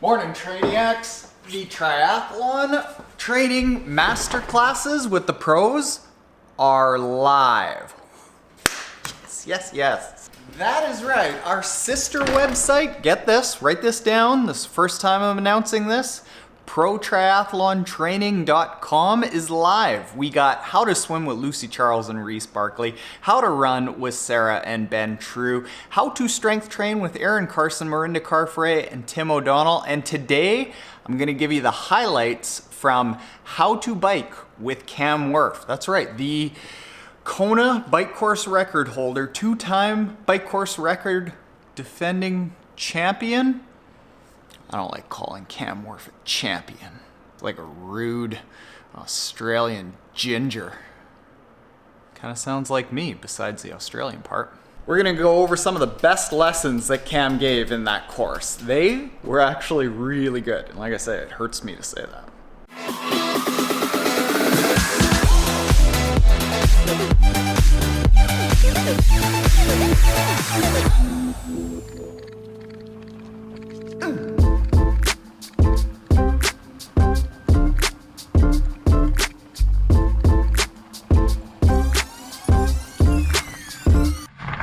Morning, Traniacs. The triathlon training masterclasses with the pros are live. Yes. That is right. Our sister website, get this, write this down. This is the first time I'm announcing this. ProTriathlonTraining.com is live. We got how to swim with Lucy Charles and Reese Barkley, how to run with Sarah and Ben True, how to strength train with Aaron Carson, Marinda Carfrey, and Tim O'Donnell. And today, I'm gonna give you the highlights from how to bike with Cam Wurf. That's right, the Kona bike course record holder, two-time bike course record defending champion. I don't like calling Cam Wurf a champion. It's like a rude Australian ginger. Kind of sounds like me, besides the Australian part. We're gonna go over some of the best lessons that Cam gave in that course. They were actually really good. And like I said, it hurts me to say that.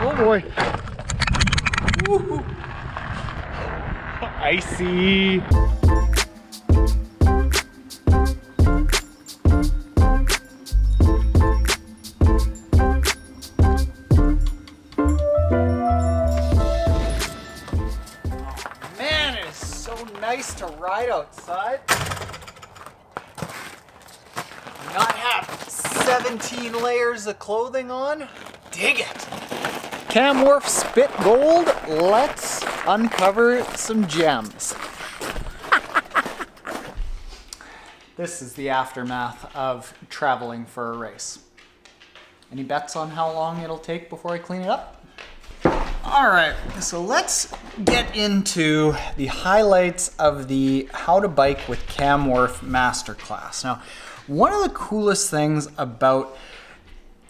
Oh boy. Woo-hoo. Icy. Man, it is so nice to ride outside. Not have 17 layers of clothing on. Dig it. Cam Wurf spit gold. Let's uncover some gems. This is the aftermath of traveling for a race. Any bets on how long it'll take before I clean it up? All right, so let's get into the highlights of the How to Bike with Cam Wurf Masterclass. Now, one of the coolest things about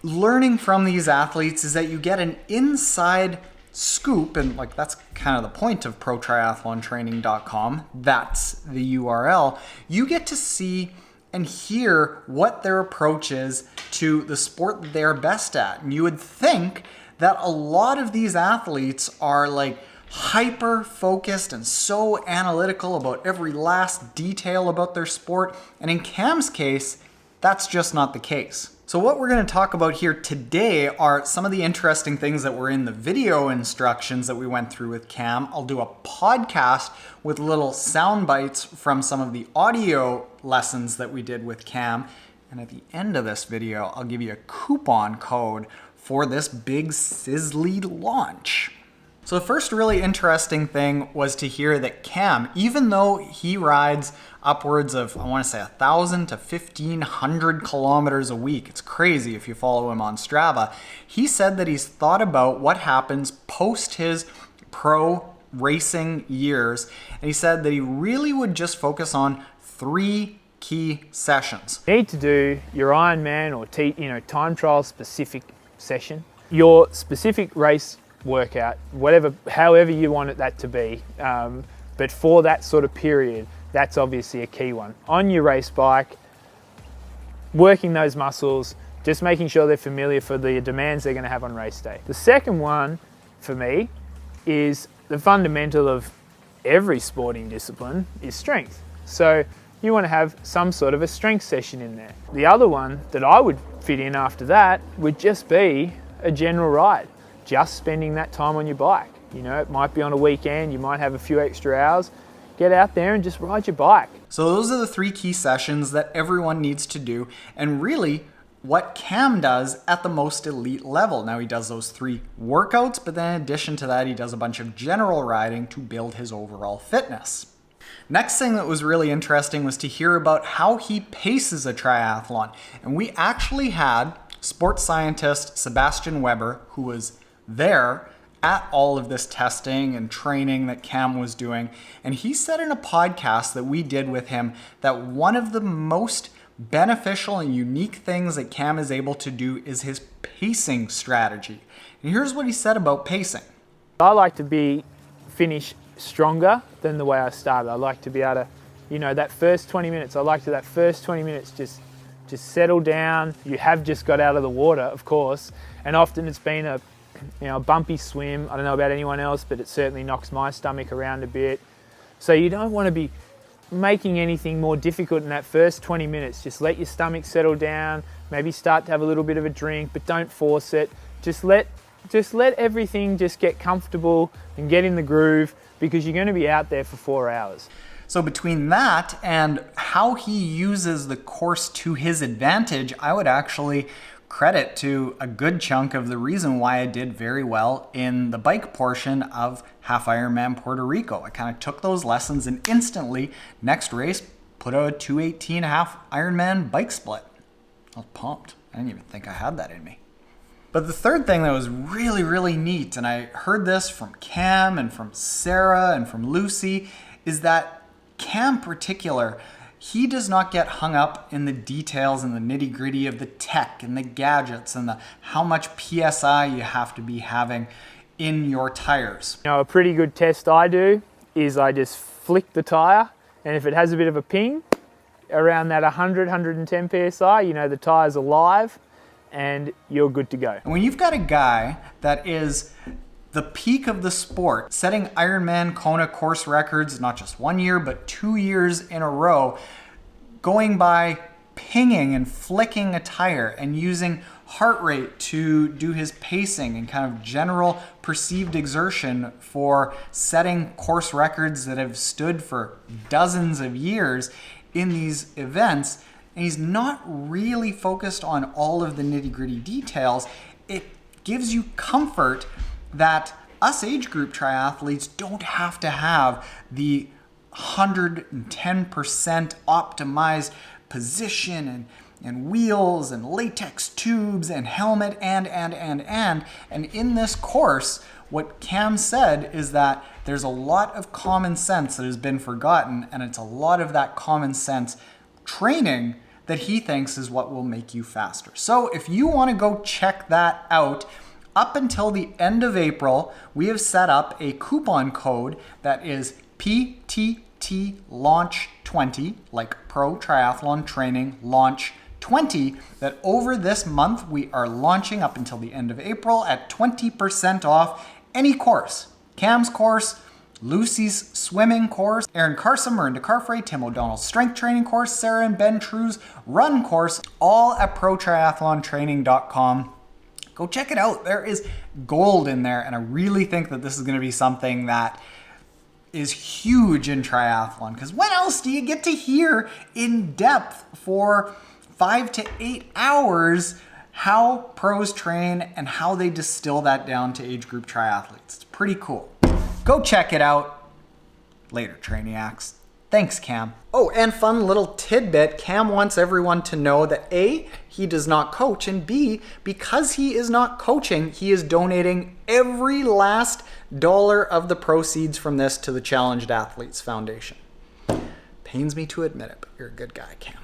learning from these athletes is that you get an inside scoop, and like that's kind of the point of ProTriathlonTraining.com. That's the URL. You get to see and hear what their approach is to the sport they're best at. And you would think that a lot of these athletes are like hyper focused and so analytical about every last detail about their sport. And in Cam's case, that's just not the case. So what we're going to talk about here today are some of the interesting things that were in the video instructions that we went through with Cam. I'll do a podcast with little sound bites from some of the audio lessons that we did with Cam. And at the end of this video, I'll give you a coupon code for this big sizzly launch. So the first really interesting thing was to hear that Cam, even though he rides upwards of, I want to say 1,000 to 1,500 kilometers a week, it's crazy if you follow him on Strava, he said that he's thought about what happens post his pro racing years, and he said that he really would just focus on 3 key sessions. You need to do your Ironman or time trial specific session, your specific race workout, however you want that to be, but for that sort of period, that's obviously a key one. On your race bike, working those muscles, just making sure they're familiar for the demands they're going to have on race day. The second one for me is the fundamental of every sporting discipline is strength. So you want to have some sort of a strength session in there. The other one that I would fit in after that would just be a general ride. Just spending that time on your bike. You know, it might be on a weekend, you might have a few extra hours. Get out there and just ride your bike. So those are the 3 key sessions that everyone needs to do, and really what Cam does at the most elite level. Now he does those 3 workouts, but then in addition to that, he does a bunch of general riding to build his overall fitness. Next thing that was really interesting was to hear about how he paces a triathlon. And we actually had sports scientist Sebastian Weber, who was there at all of this testing and training that Cam was doing. And he said in a podcast that we did with him that one of the most beneficial and unique things that Cam is able to do is his pacing strategy. And here's what he said about pacing. I like to finish stronger than the way I started. I like to be able to, you know, that first 20 minutes, that first 20 minutes just settle down. You have just got out of the water, of course, and often it's been a bumpy swim. I don't know about anyone else, but it certainly knocks my stomach around a bit. So you don't want to be making anything more difficult in that first 20 minutes. Just let your stomach settle down, maybe start to have a little bit of a drink, but don't force it. Just let everything just get comfortable and get in the groove, because you're going to be out there for 4 hours. So between that and how he uses the course to his advantage, I would actually credit to a good chunk of the reason why I did very well in the bike portion of Half Ironman Puerto Rico. I kind of took those lessons and instantly, next race, put out a 2:18 Half Ironman bike split. I was pumped. I didn't even think I had that in me. But the third thing that was really, really neat, and I heard this from Cam and from Sarah and from Lucy, is that Cam in particular, he does not get hung up in the details and the nitty gritty of the tech and the gadgets and the how much PSI you have to be having in your tires. You know, a pretty good test I do is I just flick the tire, and if it has a bit of a ping around that 100, 110 PSI, you know the tire's alive and you're good to go. And when you've got a guy that is the peak of the sport, setting IRONMAN Kona course records, not just 1 year, but 2 years in a row, going by pinging and flicking a tire and using heart rate to do his pacing and kind of general perceived exertion for setting course records that have stood for dozens of years in these events, and he's not really focused on all of the nitty-gritty details. It gives you comfort that us age group triathletes don't have to have the 110% optimized position and wheels and latex tubes and helmet and in this course, what Cam said is that there's a lot of common sense that has been forgotten, and it's a lot of that common sense training that he thinks is what will make you faster. So if you want to go check that out, up until the end of April, we have set up a coupon code that is PTT Launch 20, like Pro Triathlon Training Launch 20, that over this month we are launching up until the end of April at 20% off any course. Cam's course, Lucy's swimming course, Aaron Carson, Marinda Carfrey, Tim O'Donnell's strength training course, Sarah and Ben True's run course, all at protriathlontraining.com. Go check it out. There is gold in there, and I really think that this is going to be something that is huge in triathlon, because when else do you get to hear in depth for 5 to 8 hours how pros train and how they distill that down to age group triathletes? It's pretty cool. Go check it out. Later, Trainiacs. Thanks, Cam. Oh, and fun little tidbit, Cam wants everyone to know that A, he does not coach, and B, because he is not coaching, he is donating every last dollar of the proceeds from this to the Challenged Athletes Foundation. Pains me to admit it, but you're a good guy, Cam.